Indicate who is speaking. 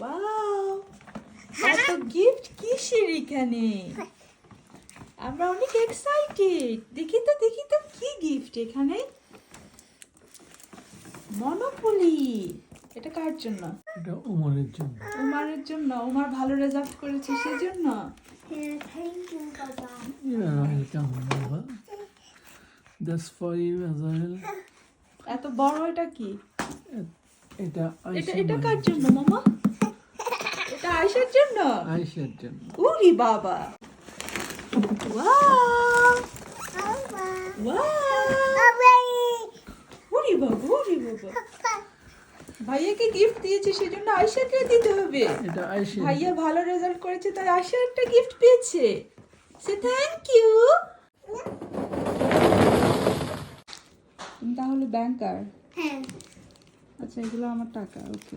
Speaker 1: Wow, এত gift কিসের এখানে? আমরা অনেক এক্সাইটেড। দেখি তো কি গিফট এখানে। মনোপলি। এটা কার জন্য?
Speaker 2: এটা উমরের জন্য।
Speaker 1: উমারের জন্য। উমার ভালো রেজাল্ট করেছে সেজন্য।
Speaker 3: Thank you, Papa.
Speaker 2: You're welcome, Baba. That's for you as well.
Speaker 1: এত বড় এটা কি?
Speaker 2: এটা
Speaker 1: এটা কার জন্য মামা? এটা আয়েশার জন্য।
Speaker 2: আয়েশার জন্য।
Speaker 1: উরি বাবা। Wow
Speaker 3: Papa.
Speaker 1: ওয়াও, উরি বাবা। ভাইয়াকে গিফট দিয়েছে সেজন্য আয়েশাকে দিতে হবে।
Speaker 2: এটা আয়েশা।
Speaker 1: ভাইয়া ভালো রেজাল্ট করেছে তাই আয়েশা একটা গিফট পেয়েছে। সে থ্যাংক ইউ। তুমি তাহলে ব্যাংকার।
Speaker 3: হ্যাঁ,
Speaker 1: আচ্ছা, এগুলো আমার টাকা। ওকে।